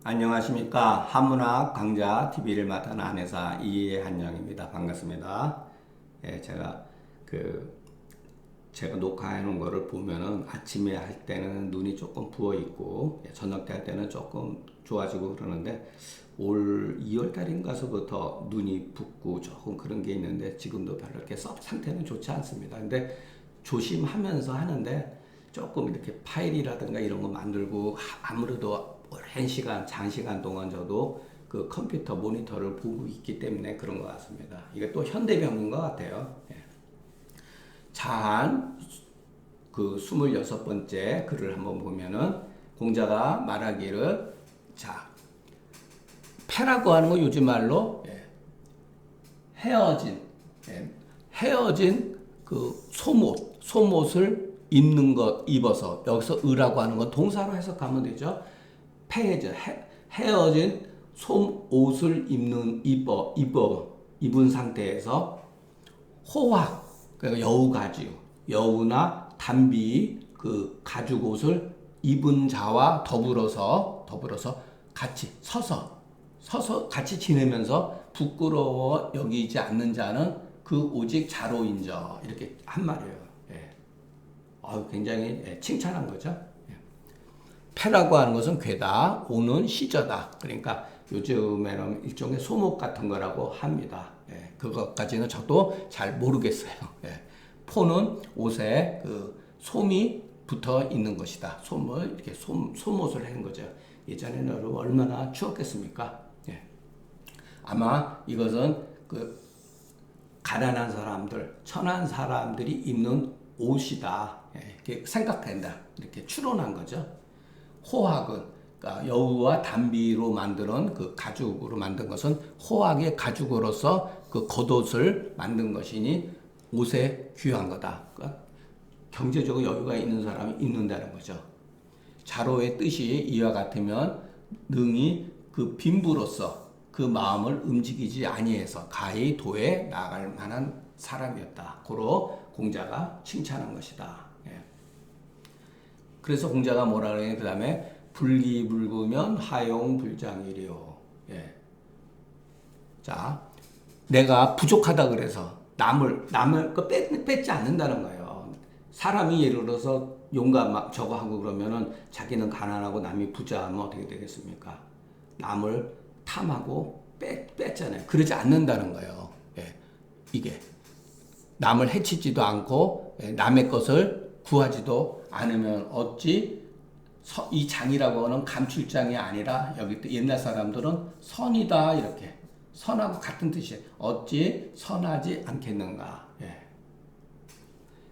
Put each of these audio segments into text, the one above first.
안녕하십니까. 한문학 강좌 TV를 맡은 안회사 이한영입니다. 반갑습니다. 예, 제가 녹화해 놓은 거를 보면은 아침에 할 때는 눈이 조금 부어 있고, 저녁 때 할 때는 조금 좋아지고 그러는데, 올 2월 달인가서부터 눈이 붓고 조금 그런 게 있는데, 지금도 별로 이렇게 상태는 좋지 않습니다. 근데 조심하면서 하는데, 조금 이렇게 파일이라든가 이런 거 만들고, 아무래도 오랜 시간, 장시간 동안 저도 그 컴퓨터 모니터를 보고 있기 때문에 그런 것 같습니다. 이게 또 현대병인 것 같아요. 예. 자한 그 26번째 글을 한번 보면은 공자가 말하기를, 자, 패라고 하는 거 요즘 말로 헤어진, 헤어진 그 속옷을 입는 것, 입어서, 여기서 의라고 하는 건 동사로 해석하면 되죠. 헤어진 속옷을 입은 상태에서 호화, 그러니까 여우 가죽, 여우나 단비 그 가죽 옷을 입은 자와 더불어서 같이 서서 같이 지내면서 부끄러워 여기지 않는 자는 그 오직 자로인저, 이렇게 한 말이에요. 예. 굉장히 칭찬한 거죠. 예. 패라고 하는 것은 괴다, 오는 시저다. 그러니까 요즘에는 일종의 소목 같은 거라고 합니다. 예, 그것까지는 저도 잘 모르겠어요. 예. 포는 옷에 그 솜이 붙어 있는 것이다. 솜을 이렇게 솜옷을 하는 거죠. 예전에는 얼마나 추웠겠습니까? 예. 아마 이것은 그 가난한 사람들, 천한 사람들이 입는 옷이다. 예, 이렇게 생각된다. 이렇게 추론한 거죠. 호학은, 그러니까 여우와 단비로 만드는 그 가죽으로 만든 것은 호학의 가죽으로서 그 겉옷을 만든 것이니 옷에 귀한 거다. 그러니까 경제적으로 여유가 있는 사람이 입는다는 거죠. 자로의 뜻이 이와 같으면 능히 그 빈부로서 그 마음을 움직이지 아니해서 가히 도에 나갈 만한 사람이었다. 고로 공자가 칭찬한 것이다. 예. 그래서 공자가 뭐라 그러냐, 그 다음에 불기불구면 하용불장이리요. 예. 자, 내가 부족하다 그래서 남을 거 뺏지 않는다는 거예요. 사람이 예를 들어서 용감 저거 하고 그러면은 자기는 가난하고 남이 부자하면 어떻게 되겠습니까? 남을 탐하고 뺏잖아요. 그러지 않는다는 거예요. 예. 이게 남을 해치지도 않고 남의 것을 구하지도 않으면 어찌 이 장이라고 하는 감출장이 아니라, 여기 또 옛날 사람들은 선이다, 이렇게 선하고 같은 뜻이에요. 어찌 선하지 않겠는가. 예.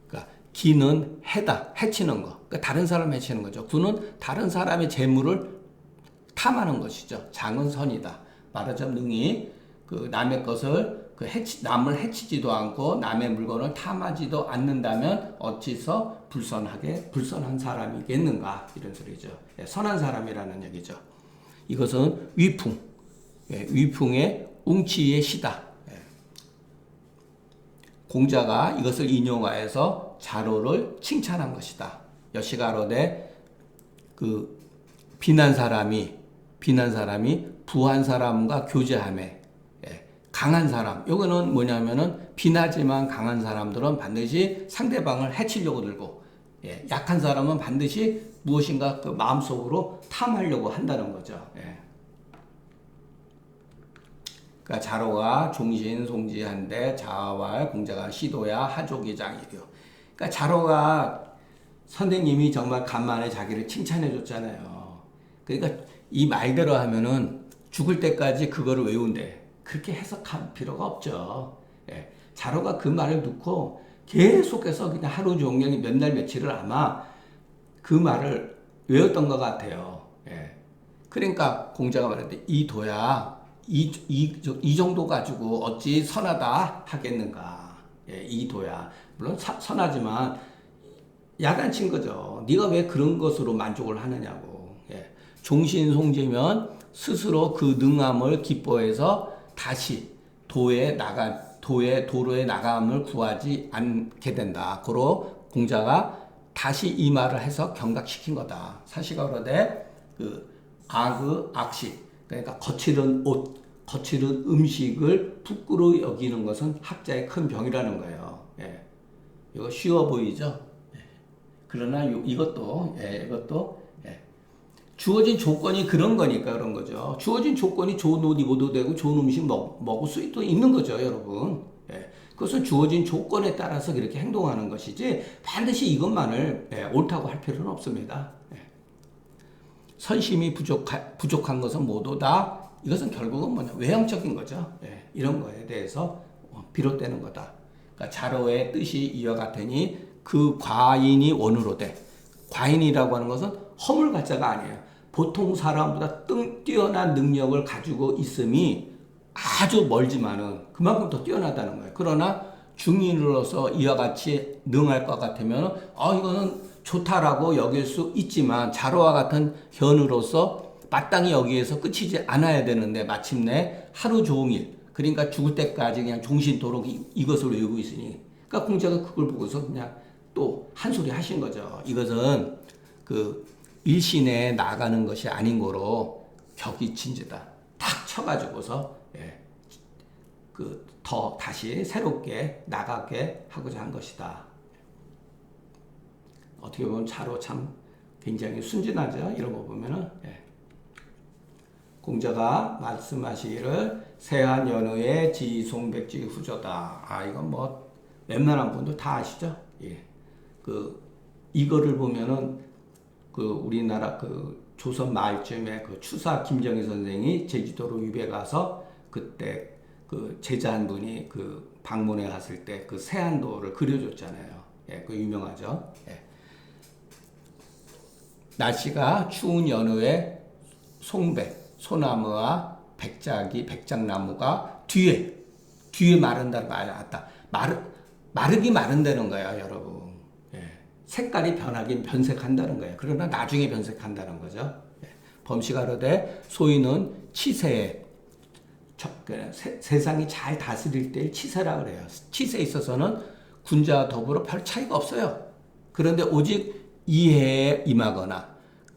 그러니까 기는 해다, 해치는 거. 그러니까 다른 사람 해치는 거죠. 구는 다른 사람의 재물을 탐하는 것이죠. 장은 선이다. 말하자면 능히 그 남의 것을 남을 해치지도 않고 남의 물건을 탐하지도 않는다면 어찌서 불선한 사람이겠는가, 이런 소리죠. 예, 선한 사람이라는 얘기죠. 이것은 위풍, 위풍의 웅치의 시다. 예. 공자가 이것을 인용하여서 자로를 칭찬한 것이다. 여시가로되 그 비난 사람이 부한 사람과 교제함에, 강한 사람, 요거는 뭐냐면은 비나지만 강한 사람들은 반드시 상대방을 해치려고 들고, 약한 사람은 반드시 무엇인가 그 마음속으로 탐하려고 한다는 거죠. 그러니까 자로가 종신송지한데 자활 공자가 시도야 하족이장이려. 그러니까 자로가 선생님이 정말 간만에 자기를 칭찬해 줬잖아요. 그러니까 이 말대로 하면은 죽을 때까지 그거를 외운대. 그렇게 해석할 필요가 없죠. 예. 자로가 그 말을 듣고 계속해서 그냥 하루 종일 몇 날 며칠을 아마 그 말을 외웠던 것 같아요. 예. 그러니까 공자가 말했는데 이 도야, 이 정도 가지고 어찌 선하다 하겠는가. 예, 이 도야. 물론 선하지만 야단친 거죠. 네가 왜 그런 것으로 만족을 하느냐고. 예. 종신송제면 스스로 그 능함을 기뻐해서 다시 도로에 나감을 구하지 않게 된다. 고로 공자가 다시 이 말을 해서 경각시킨 거다. 사시가 그러되 그 악식. 그러니까 거칠은 옷, 거칠은 음식을 부끄러워 여기는 것은 학자의 큰 병이라는 거예요. 예. 이거 쉬워 보이죠? 예. 그러나 이것도 예. 주어진 조건이 그런 거니까 그런 거죠. 주어진 조건이 좋은 옷 입어도 되고 좋은 음식 먹을 수도 있는 거죠, 여러분. 예. 그것은 주어진 조건에 따라서 그렇게 행동하는 것이지 반드시 이것만을 옳다고 할 필요는 없습니다. 예. 선심이 부족한 것은 모두 다 이것은 결국은 뭐냐 외형적인 거죠. 예. 이런 거에 대해서 비롯되는 거다. 그러니까 자로의 뜻이 이와 같으니 그 과인이 원으로 돼. 과인이라고 하는 것은 허물가짜가 아니에요. 보통 사람보다 뛰어난 능력을 가지고 있음이 아주 멀지만은 그만큼 더 뛰어나다는 거예요. 그러나 중인으로서 이와 같이 능할 것 같으면 이거는 좋다라고 여길 수 있지만 자로와 같은 현으로서 마땅히 여기에서 끝이지 않아야 되는데 마침내 하루 종일 그러니까 죽을 때까지 그냥 종신토록 이것을 외우고 있으니 그러니까 공자가 그걸 보고서 그냥 또 한 소리 하신 거죠. 이것은 그 일신에 나가는 것이 아닌 거로 격이 진지다. 탁 쳐가지고서 더 다시 새롭게 나가게 하고자 한 것이다. 어떻게 보면 자로 참 굉장히 순진하죠. 이런 거 보면은 공자가 말씀하시기를 세한 연후의 지송백지 후조다. 이건 뭐 웬만한 분도 다 아시죠? 예. 이거를 보면은 우리나라 조선 말쯤에 추사 김정희 선생이 제주도로 유배 가서 그때 제자 한 분이 방문해 갔을 때 세안도를 그려줬잖아요. 예, 유명하죠. 예. 날씨가 추운 연후에 송백, 소나무와 백작나무가 뒤에 마른다는 말 같다. 마르기 마른다는 거예요, 여러분. 예. 색깔이 변하긴 변색한다는 거예요. 그러나 나중에 변색한다는 거죠. 예. 범시가로되 소인은 치세에 세상이 잘 다스릴 때 치세라 그래요. 치세에 있어서는 군자와 더불어 별 차이가 없어요. 그런데 오직 이해에 임하거나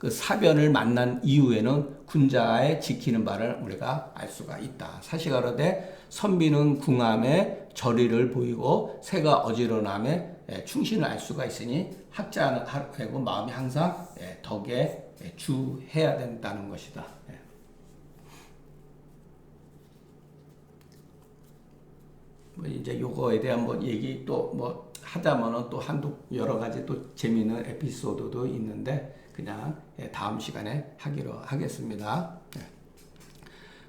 사변을 만난 이후에는 군자의 지키는 바를 우리가 알 수가 있다. 사시가로되 선비는 궁함에 절의를 보이고 새가 어지러남에 충신을 알 수가 있으니 학자하고 마음이 항상 덕에 주해야 된다는 것이다. 이제 요거에 대한 얘기 또 하자면은 또 여러 가지 또 재미있는 에피소드도 있는데 그냥 다음 시간에 하기로 하겠습니다.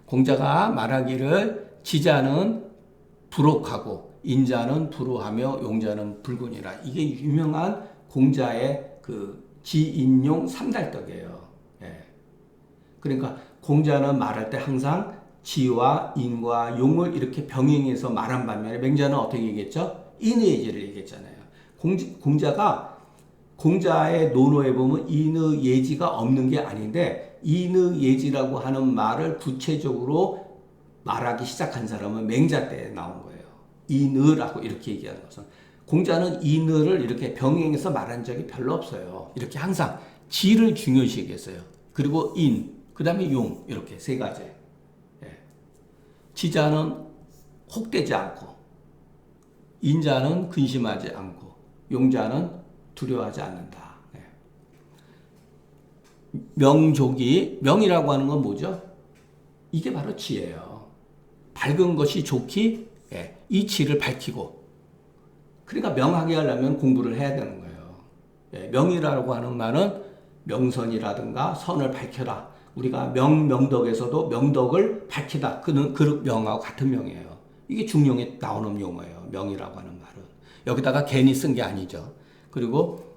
공자가 말하기를 지자는 불옥하고 인자는 불우하며 용자는 불군이라. 이게 유명한 공자의 지인용 삼달떡이에요. 그러니까 공자는 말할 때 항상 지와 인과 용을 이렇게 병행해서 말한 반면에 맹자는 어떻게 얘기했죠? 인의 예지를 얘기했잖아요. 공자의 논어에 보면 인의 예지가 없는 게 아닌데 인의 예지라고 하는 말을 구체적으로 말하기 시작한 사람은 맹자 때 나온 거예요. 인의라고 이렇게 얘기하는 것은 공자는 인의를 이렇게 병행해서 말한 적이 별로 없어요. 이렇게 항상 지를 중요시 얘기했어요. 그리고 인, 그 다음에 용 이렇게 세 가지. 지자는 혹되지 않고 인자는 근심하지 않고 용자는 두려워하지 않는다. 명이라고 하는 건 뭐죠? 이게 바로 지예요. 밝은 것이 좋기, 이 지를 밝히고. 그러니까 명하게 하려면 공부를 해야 되는 거예요. 명이라고 하는 말은 명선이라든가 선을 밝혀라. 우리가 명덕에서도 명덕을 밝히다. 그 명하고 같은 명이에요. 이게 중용에 나오는 용어예요. 명이라고 하는 말은. 여기다가 괜히 쓴 게 아니죠. 그리고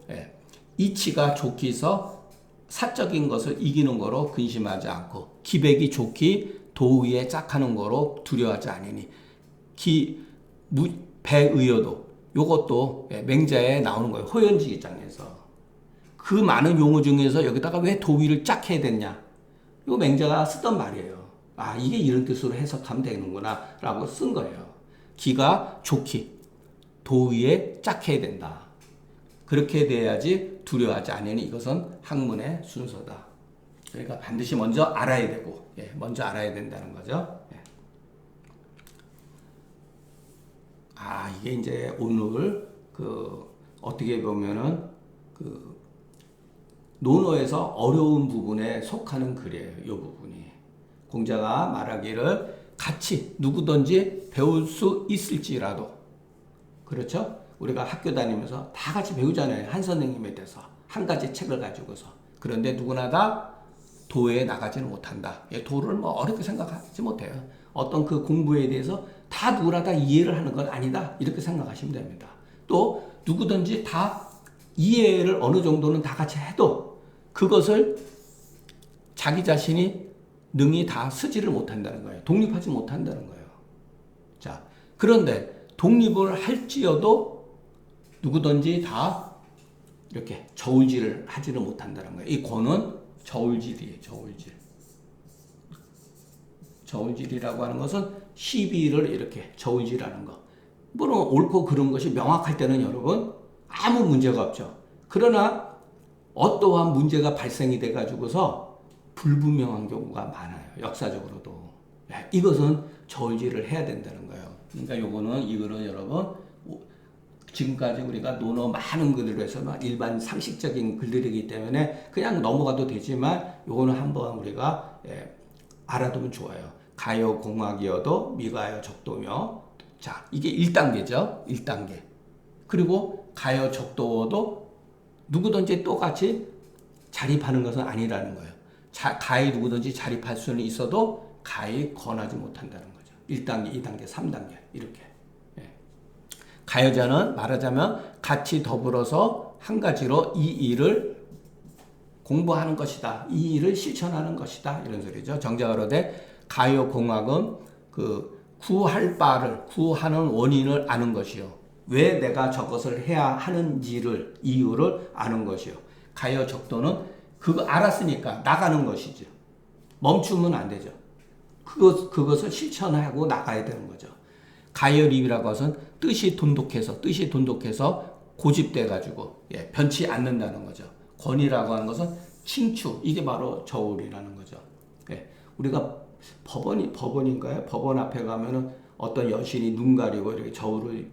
이치가 좋기서 사적인 것을 이기는 거로 근심하지 않고 기백이 좋기 도의에 짝하는 거로 두려워하지 않으니 배의여도 요것도 맹자에 나오는 거예요. 호연지기장에서. 그 많은 용어 중에서 여기다가 왜 도의를 짝해야 됐냐. 이거 맹자가 쓰던 말이에요. 이게 이런 뜻으로 해석하면 되는구나 라고 쓴 거예요. 기가 좋기 도의에 짝해야 된다. 그렇게 돼야지 두려워하지 않으니 이것은 학문의 순서다. 그러니까 반드시 먼저 알아야 되고, 먼저 알아야 된다는 거죠. 이게 이제 오늘 어떻게 보면은 논어에서 어려운 부분에 속하는 글이에요. 이 부분이. 공자가 말하기를 같이 누구든지 배울 수 있을지라도, 그렇죠? 우리가 학교 다니면서 다 같이 배우잖아요. 한 선생님에 대해서 한 가지 책을 가지고서. 그런데 누구나 다 도에 나가지는 못한다. 도를 뭐 어렵게 생각하지 못해요. 어떤 그 공부에 대해서 다 누구나 다 이해를 하는 건 아니다. 이렇게 생각하시면 됩니다. 또 누구든지 다 이해를 어느 정도는 다 같이 해도 그것을 자기 자신이 능히 다 쓰지를 못한다는 거예요. 독립하지 못한다는 거예요. 자, 그런데 독립을 할지어도 누구든지 다 이렇게 저울질을 하지는 못한다는 거예요. 이 권은 저울질이에요. 저울질. 저울질이라고 하는 것은 시비를 이렇게 저울질하는 거. 물론 옳고 그른 것이 명확할 때는 여러분 아무 문제가 없죠. 그러나 어떠한 문제가 발생이 돼 가지고서 불분명한 경우가 많아요. 역사적으로도. 이것은 저울질을 해야 된다는 거예요. 그러니까 이거는 여러분 지금까지 우리가 논어 많은 글들로 해서 일반 상식적인 글들이기 때문에 그냥 넘어가도 되지만 이거는 한번 우리가 알아두면 좋아요. 가요 공학이어도 미가요 적도며. 자, 이게 1단계죠. 1단계. 그리고 가요 적도어도 누구든지 똑같이 자립하는 것은 아니라는 거예요. 가히 누구든지 자립할 수는 있어도 가히 권하지 못한다는 거죠. 1단계, 2단계, 3단계 이렇게. 가요자는 말하자면 같이 더불어서 한 가지로 이 일을 공부하는 것이다. 이 일을 실천하는 것이다. 이런 소리죠. 정자가로되 가요공학은 구할 바를, 구하는 원인을 아는 것이요. 왜 내가 저것을 해야 하는지를, 이유를 아는 것이요. 가요적도는 그거 알았으니까 나가는 것이죠. 멈추면 안 되죠. 그것을 실천하고 나가야 되는 거죠. 가열입이라고 해서 뜻이 돈독해서 고집돼가지고 변치 않는다는 거죠. 권이라고 하는 것은 칭추, 이게 바로 저울이라는 거죠. 우리가 법원인가요? 법원 앞에 가면은 어떤 여신이 눈 가리고 이렇게 저울을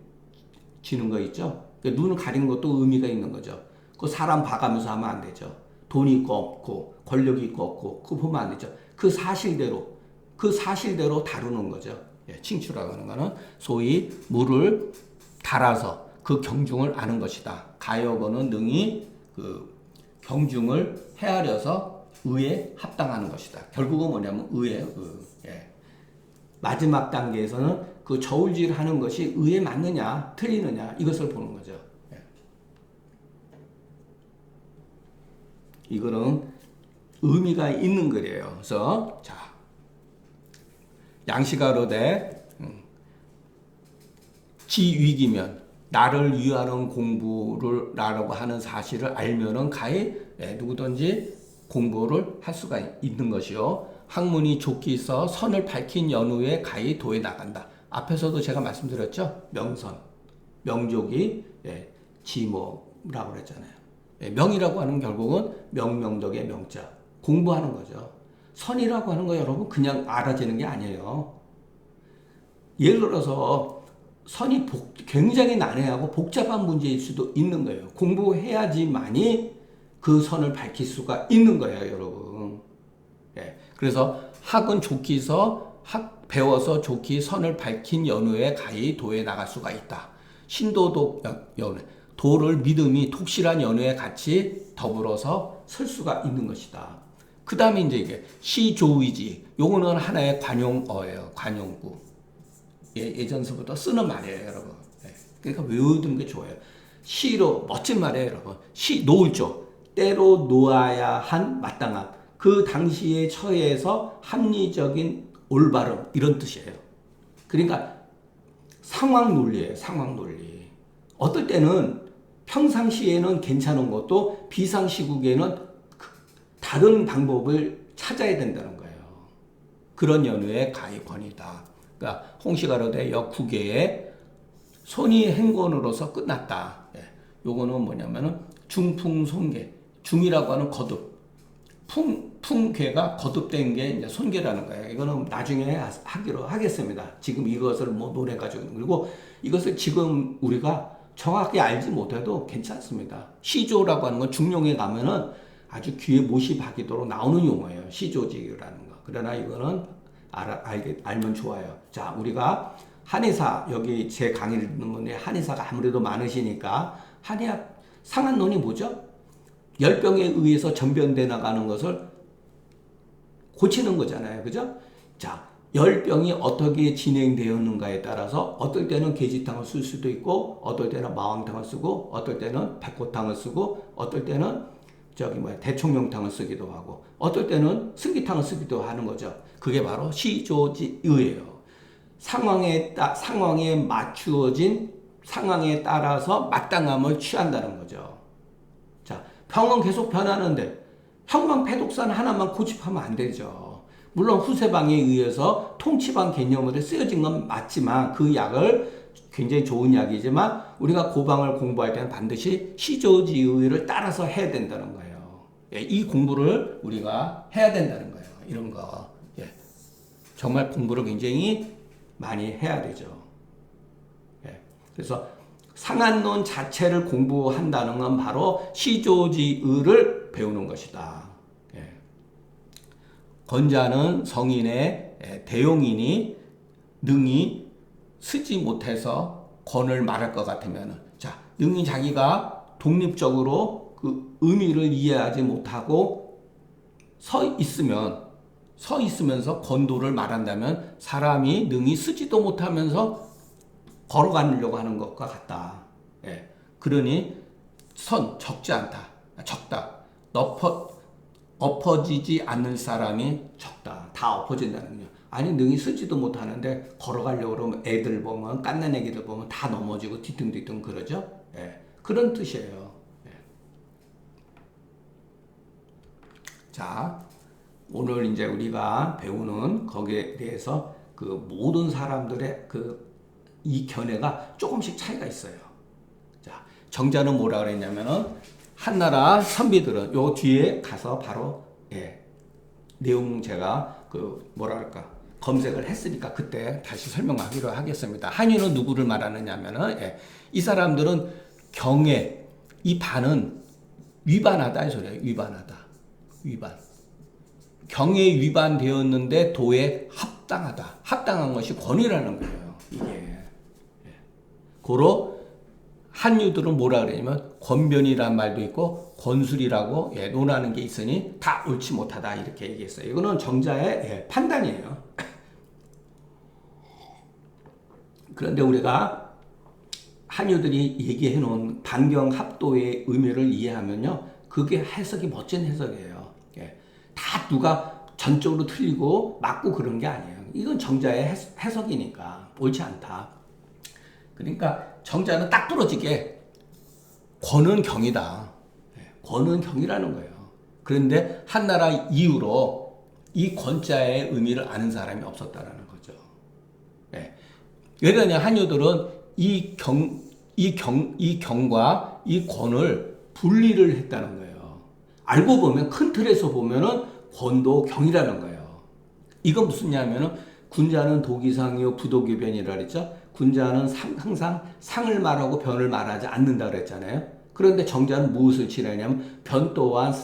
지는 거 있죠? 눈을 가리는 것도 의미가 있는 거죠. 그 사람 봐가면서 하면 안 되죠. 돈이 있고 없고, 권력이 있고 없고, 그거 보면 안 되죠. 그 사실대로 다루는 거죠. 칭추라고 하는 거는 소위 물을 달아서 그 경중을 아는 것이다. 가요거는 능히 그 경중을 헤아려서 의에 합당하는 것이다. 결국은 뭐냐면 의예요. 마지막 단계에서는 그 저울질 하는 것이 의에 맞느냐 틀리느냐 이것을 보는 거죠. 이거는 의미가 있는 글이에요. 그래서 자, 양시가로되 지위기면 나를 위하는 공부를 라고 하는 사실을 알면은 가히 누구든지 공부를 할 수가 있는 것이요. 학문이 좋기 있어 선을 밝힌 연후에 가히 도에 나간다. 앞에서도 제가 말씀드렸죠. 명선, 명족이 지모라고 그랬잖아요. 명이라고 하는 결국은 명명덕의 명자, 공부하는 거죠. 선이라고 하는 거 여러분 그냥 알아지는 게 아니에요. 예를 들어서 선이 굉장히 난해하고 복잡한 문제일 수도 있는 거예요. 공부해야지만이 그 선을 밝힐 수가 있는 거예요, 여러분. 그래서 학은 좋기서 배워서 좋기 선을 밝힌 연후에 가히 도에 나갈 수가 있다. 신도독 연후, 도를 믿음이 독실한 연후에 같이 더불어서 설 수가 있는 것이다. 그 다음에 이제 이게 시조의지, 요거는 하나의 관용어예요. 관용구. 예전서부터 쓰는 말이에요, 여러분. 그러니까 외우는 게 좋아요. 시로 멋진 말이에요, 여러분. 노을조, 때로 놓아야 한 마땅함. 그 당시의 처해에서 합리적인 올바름 이런 뜻이에요. 그러니까 상황 논리예요, 상황 논리. 어떨 때는 평상시에는 괜찮은 것도 비상시국에는 다른 방법을 찾아야 된다는 거예요. 그런 연후의 가히권이다. 그러니까 홍시가로되 역후계의 손이 행권으로서 끝났다. 요거는 뭐냐면은 중풍송계, 중이라고 하는 거듭, 풍괴가 거듭된 게 이제 손괴라는 거예요. 이거는 나중에 하기로 하겠습니다. 지금 이것을 뭐 논해 가지고 그리고 이것을 지금 우리가 정확히 알지 못해도 괜찮습니다. 시조라고 하는 건 중용에 가면은 아주 귀에 못이 박이도록 나오는 용어예요. 시조지라는 거. 그러나 이거는 알면 좋아요. 자, 우리가 한의사, 여기 제 강의를 듣는 분이 한의사가 아무래도 많으시니까 한의학 상한론이 뭐죠? 열병에 의해서 전변돼 나가는 것을 고치는 거잖아요. 그죠? 자, 열병이 어떻게 진행되었는가에 따라서 어떨 때는 계지탕을 쓸 수도 있고 어떨 때는 마왕탕을 쓰고 어떨 때는 백호탕을 쓰고 어떨 때는 대총명탕을 쓰기도 하고 어떨 때는 승기탕을 쓰기도 하는 거죠. 그게 바로 시조지의예요. 상황에 맞추어진 상황에 따라서 마땅함을 취한다는 거죠. 자, 병은 계속 변하는데 형광패독산 하나만 고집하면 안 되죠. 물론 후세방에 의해서 통치방 개념으로 쓰여진 건 맞지만 그 약을 굉장히 좋은 약이지만 우리가 고방을 공부할 때는 반드시 시조지의를 따라서 해야 된다는 거예요. 예, 이 공부를 우리가 해야 된다는 거예요. 이런 거. 예, 정말 공부를 굉장히 많이 해야 되죠. 예, 그래서 상한론 자체를 공부한다는 건 바로 시조지의를 배우는 것이다. 예. 권자는 성인의 대용인이 능히 쓰지 못해서 권을 말할 것 같으면 자, 능히 자기가 독립적으로 그 의미를 이해하지 못하고 서 있으면서 권도를 말한다면 사람이 능히 쓰지도 못하면서 걸어가려고 하는 것과 같다. 예. 그러니 적지 않다. 적다. 엎어지지 않는 사람이 적다. 다 엎어진다는 거예요. 아니 능히 쓰지도 못하는데 걸어가려고 그러면 애들 보면 깐난 애기들 보면 다 넘어지고 뒤뚱뒤뚱 그러죠. 예. 그런 뜻이에요. 예. 자, 오늘 이제 우리가 배우는 거기에 대해서 그 모든 사람들의 이 견해가 조금씩 차이가 있어요. 자, 정자는 뭐라 그랬냐면은 한나라 선비들은 요 뒤에 가서 바로 내용 제가 검색을 했으니까 그때 다시 설명하기로 하겠습니다. 한유는 누구를 말하느냐면은 이 사람들은 경에 이 반은 위반하다 이 소리예요. 위반하다. 위반. 경에 위반되었는데 도에 합당하다. 합당한 것이 권위라는 거예요. 이게. 고로 한유들은 뭐라 그러냐면 권변이란 말도 있고 권술이라고 논하는 게 있으니 다 옳지 못하다 이렇게 얘기했어요. 이거는 정자의 판단이에요. 그런데 우리가 한유들이 얘기해 놓은 반경합도의 의미를 이해하면요, 그게 해석이 멋진 해석이에요. 다 누가 전적으로 틀리고 맞고 그런 게 아니에요. 이건 정자의 해석이니까 옳지 않다. 그러니까 정자는 딱 부러지게 권은 경이다. 권은 경이라는 거예요. 그런데 한나라 이후로 이 권자의 의미를 아는 사람이 없었다라는 거죠. 왜 그러냐? 한유들은 이 경과 이 권을 분리를 했다는 거예요. 알고 보면 큰 틀에서 보면은 권도 경이라는 거예요. 이건 무슨 냐면은 군자는 독이상이요 부독이변이라 그랬죠. 군자는 항상 상을 말하고 변을 말하지 않는다 그랬잖아요. 그런데 정자는 무엇을 칠하냐면 변 또한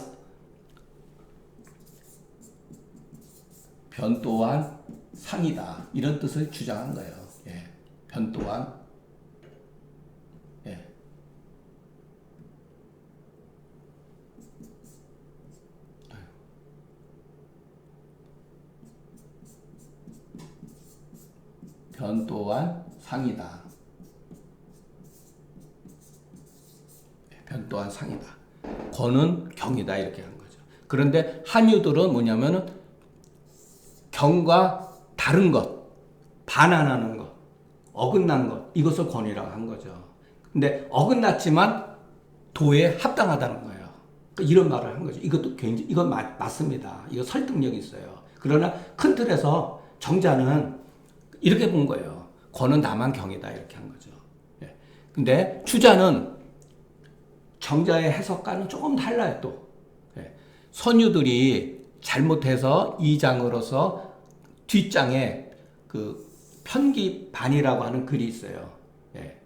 상이다. 이런 뜻을 주장한 거예요. 변 또한 변 또한 상이다. 변 또한 상이다. 권은 경이다 이렇게 한 거죠. 그런데 한유들은 뭐냐면은 경과 다른 것, 반환하는 것, 어긋난 것 이것을 권이라고 한 거죠. 근데 어긋났지만 도에 합당하다는 거예요. 그러니까 이런 말을 한 거죠. 이것도 굉장히 이건 맞습니다. 이거 설득력이 있어요. 그러나 큰 틀에서 정자는 이렇게 본 거예요. 권은 다만 경이다 이렇게 한 거죠. 근데 추자는 정자의 해석과는 조금 달라요 또. 선유들이 잘못해서 2장으로서 뒷장에 그 편기반이라고 하는 글이 있어요. 예.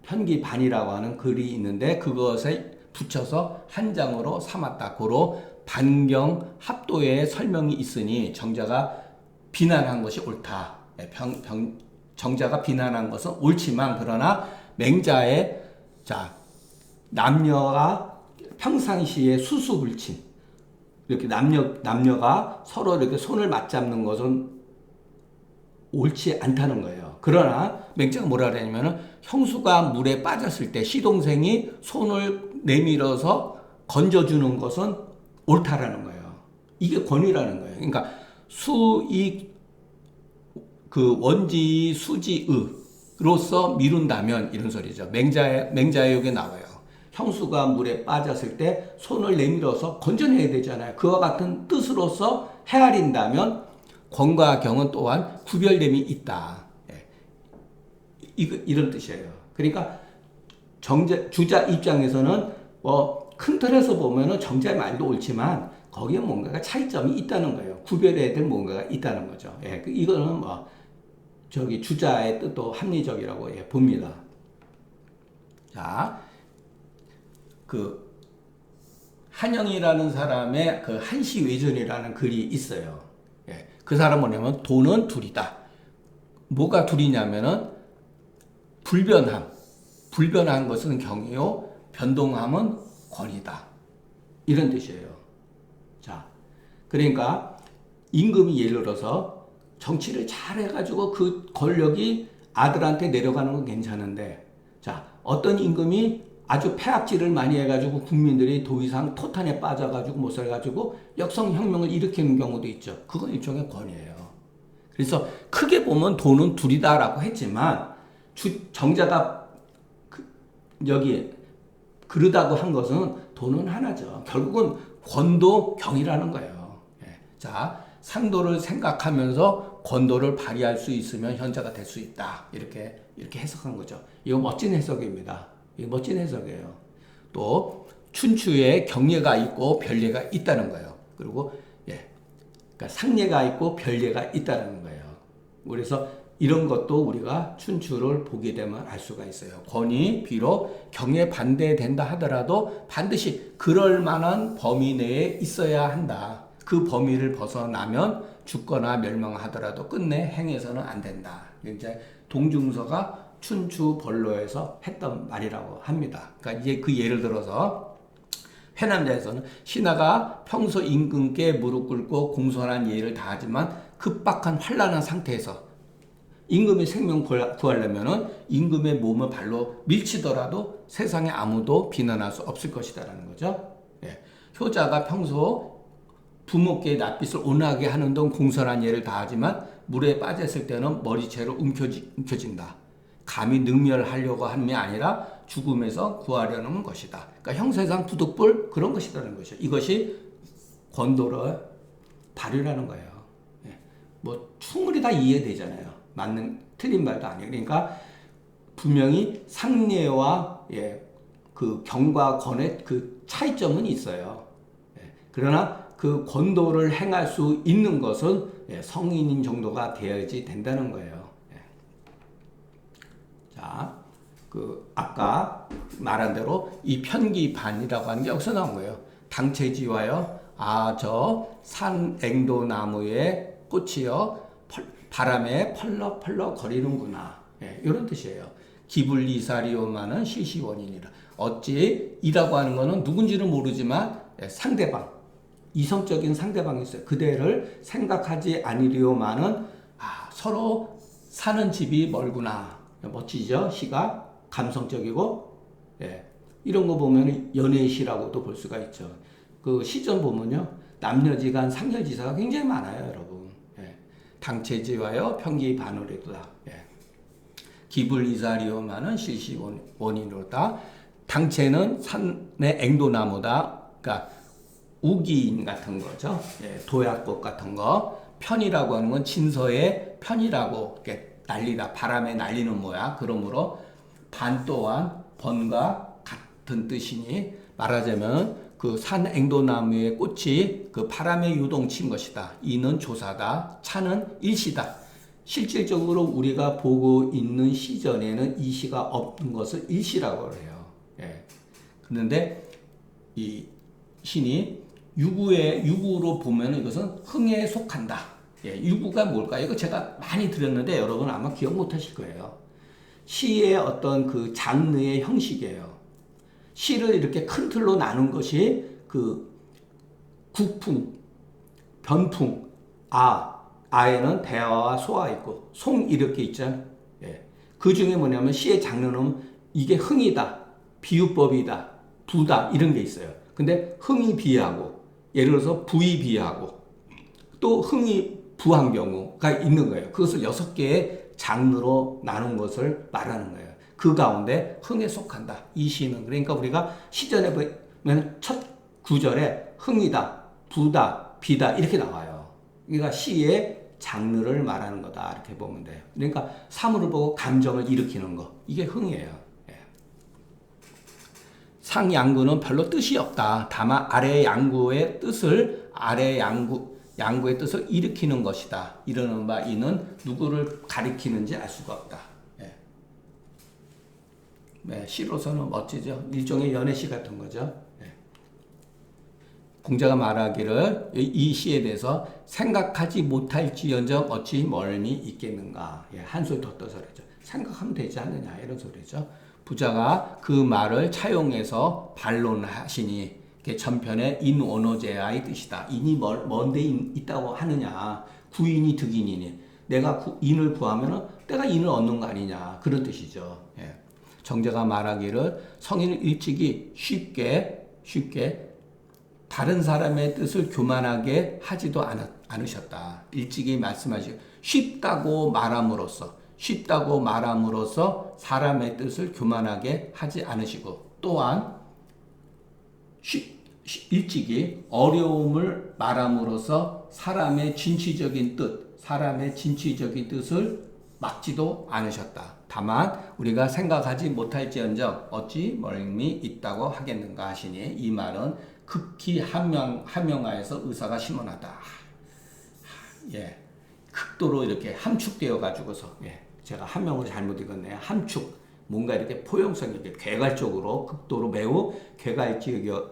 편기반이라고 하는 글이 있는데 그것에 붙여서 한 장으로 삼았다. 고로 반경 합도의 설명이 있으니 정자가 비난한 것이 옳다. 예. 정자가 비난한 것은 옳지만 그러나 맹자의 남녀가 평상시에 수수불친 이렇게 남녀가 서로 이렇게 손을 맞잡는 것은 옳지 않다는 거예요. 그러나 맹자가 뭐라 그러냐면은 형수가 물에 빠졌을 때 시동생이 손을 내밀어서 건져주는 것은 옳다라는 거예요. 이게 권위라는 거예요. 그러니까 그 원지 수지의로서 미룬다면 이런 소리죠. 맹자의역에 나와요. 형수가 물에 빠졌을 때 손을 내밀어서 건져내야 되잖아요. 그와 같은 뜻으로서 헤아린다면 권과 경은 또한 구별됨이 있다. 예. 이런 뜻이에요. 그러니까 주자 입장에서는 큰 틀에서 보면은 정자의 말도 옳지만 거기에 뭔가가 차이점이 있다는 거예요. 구별해야 될 뭔가가 있다는 거죠. 예. 이거는 주자의 뜻도 합리적이라고 봅니다. 자, 한영이라는 사람의 그 한시외전이라는 글이 있어요. 예. 그 사람은 뭐냐면 도는 둘이다. 뭐가 둘이냐면은 불변한 것은 경이요, 변동함은 권이다. 이런 뜻이에요. 자, 그러니까 임금이 예를 들어서 정치를 잘 해가지고 그 권력이 아들한테 내려가는 건 괜찮은데, 자, 어떤 임금이 아주 폐악질을 많이 해가지고 국민들이 더 이상 토탄에 빠져가지고 못 살아가지고 역성혁명을 일으키는 경우도 있죠. 그건 일종의 권위예요. 그래서 크게 보면 도는 둘이다라고 했지만 정자가 여기 그러다고 한 것은 도는 하나죠. 결국은 권도 경이라는 거예요. 예. 자, 상도를 생각하면서 권도를 발휘할 수 있으면 현자가 될 수 있다. 이렇게 해석한 거죠. 이거 멋진 해석입니다. 이거 멋진 해석이에요. 또 춘추에 경례가 있고 별례가 있다는 거예요. 그리고 그러니까 상례가 있고 별례가 있다는 거예요. 그래서 이런 것도 우리가 춘추를 보게 되면 알 수가 있어요. 권이 비록 경에 반대된다 하더라도 반드시 그럴 만한 범위 내에 있어야 한다. 그 범위를 벗어나면 죽거나 멸망하더라도 끝내 행해서는 안 된다. 이제 동중서가 춘추 번로에서 했던 말이라고 합니다. 그러니까 이제 그 예를 들어서 회남자에서는 신하가 평소 임금께 무릎 꿇고 공손한 예를 다하지만 급박한 환란한 상태에서 임금의 생명 구하려면은 임금의 몸을 발로 밀치더라도 세상에 아무도 비난할 수 없을 것이다라는 거죠. 예. 효자가 평소 부모께 낯빛을 온화하게 하는 등 공손한 예를 다하지만 물에 빠졌을 때는 머리채로 움켜진다. 감히 능멸하려고 하는 게 아니라 죽음에서 구하려는 것이다. 그러니까 형세상 부득불 그런 것이라는 것이죠. 이것이 권도를 발휘하는 거예요. 예. 충분히 다 이해되잖아요. 틀린 말도 아니에요. 그러니까 분명히 상례와 그 경과 권의 그 차이점은 있어요. 그러나 그 권도를 행할 수 있는 것은 성인인 정도가 되어야지 된다는 거예요. 자, 아까 말한 대로 이 편기반이라고 하는 게 여기서 나온 거예요. 당체지와요. 저 산앵도나무의 꽃이요. 바람에 펄럭펄럭 거리는구나. 이런 뜻이에요. 기불이사리오마는 실시원인이라. 어찌 이라고 하는 거는 누군지는 모르지만 상대방, 이성적인 상대방이 있어요. 그대를 생각하지 않으리오마는 서로 사는 집이 멀구나. 멋지죠? 시가 감성적이고 이런 거 보면 연애의 시라고도 볼 수가 있죠. 그 시전 보면요. 남녀지간 상여지사가 굉장히 많아요, 여러분. 당체지와요 편기반으로다. 기불이사리오마는 실시원인으로다. 당체는 산의 앵도나무다. 그러니까 우기인 같은 거죠. 도약꽃 같은 거. 편이라고 하는 건 진서의 편이라고 이렇게 날리다, 바람에 날리는 모양. 그러므로 반 또한 번과 같은 뜻이니 말하자면 그 산앵도나무의 꽃이 그 바람에 요동친 것이다. 이는 조사다. 차는 일시다. 실질적으로 우리가 보고 있는 시전에는 이 시가 없는 것을 일시라고 해요. 예. 그런데 이 신이 유구로 보면 이것은 흥에 속한다. 예. 유구가 뭘까요? 이거 제가 많이 드렸는데 여러분 아마 기억 못 하실 거예요. 시의 어떤 그 장르의 형식이에요. 시를 이렇게 큰 틀로 나눈 것이 그 국풍, 변풍, 아에는 대화와 소화 있고 송 이렇게 있잖아요. 예. 그 중에 뭐냐면 시의 장르는 이게 흥이다, 비유법이다, 부다 이런 게 있어요. 근데 흥이 비하고 예를 들어서 부이 비하고 또 흥이 부한 경우가 있는 거예요. 그것을 6개의 장르로 나눈 것을 말하는 거예요. 그 가운데 흥에 속한다. 이 시는 그러니까 우리가 시전에 보면 첫 구절에 흥이다, 부다, 비다 이렇게 나와요. 그러니까 시의 장르를 말하는 거다 이렇게 보면 돼요. 그러니까 사물을 보고 감정을 일으키는 거 이게 흥이에요. 예. 상양구는 별로 뜻이 없다. 다만 아래 양구의 뜻을 양구의 뜻을 일으키는 것이다. 이러는 바 이는 누구를 가리키는지 알 수가 없다. 예. 네, 시로서는 멋지죠. 일종의 연애시 같은 거죠. 예. 공자가 말하기를 이 시에 대해서 생각하지 못할지언정 어찌 멀미 있겠는가. 예, 한술 더 떠서 그러죠. 생각하면 되지 않느냐 이런 소리죠. 부자가 그 말을 차용해서 반론하시니 전편의 인원어제아의 뜻이다. 인이 뭔데 있다고 하느냐. 구인이 득인이니. 내가 인을 구하면 내가 인을 얻는 거 아니냐. 그런 뜻이죠. 예. 정자가 말하기를 성인은 일찍이 쉽게 다른 사람의 뜻을 교만하게 하지도 않으셨다. 일찍이 말씀하시고 쉽다고 말함으로써 사람의 뜻을 교만하게 하지 않으시고 또한 일찍이 어려움을 말함으로써 사람의 진취적인 뜻을 막지도 않으셨다. 다만 우리가 생각하지 못할지언정 어찌 멀미 있다고 하겠는가 하시니 이 말은 극히 함명하여서 의사가 심언하다. 예, 극도로 이렇게 함축되어 가지고서 제가 함명을 잘못 읽었네요. 함축. 뭔가 이렇게 포용성 있게 개괄적으로 극도로 매우 개괄적이나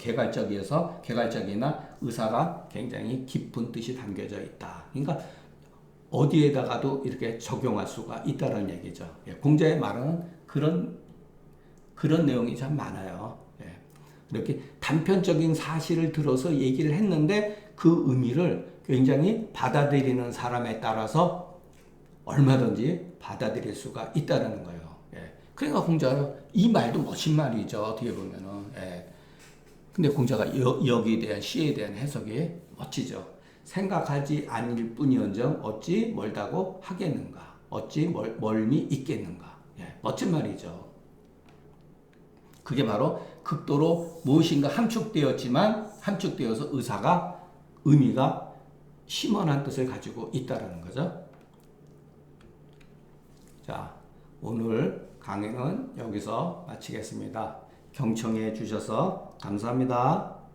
의사가 굉장히 깊은 뜻이 담겨져 있다. 그러니까 어디에다가도 이렇게 적용할 수가 있다는 얘기죠. 공자의 말은 그런 내용이 참 많아요. 이렇게 단편적인 사실을 들어서 얘기를 했는데 그 의미를 굉장히 받아들이는 사람에 따라서 얼마든지 받아들일 수가 있다는 거예요. 그러니까 공자가 이 말도 멋진 말이죠. 어떻게 보면은. 근데 공자가 여기에 대한 시에 대한 해석이 멋지죠. 생각하지 않을 뿐이언정 어찌 멀다고 하겠는가. 어찌 멀미 있겠는가. 멋진 말이죠. 그게 바로 극도로 무엇인가 함축되어서 의미가 심원한 뜻을 가지고 있다는 거죠. 자, 오늘 강의는 여기서 마치겠습니다. 경청해 주셔서 감사합니다.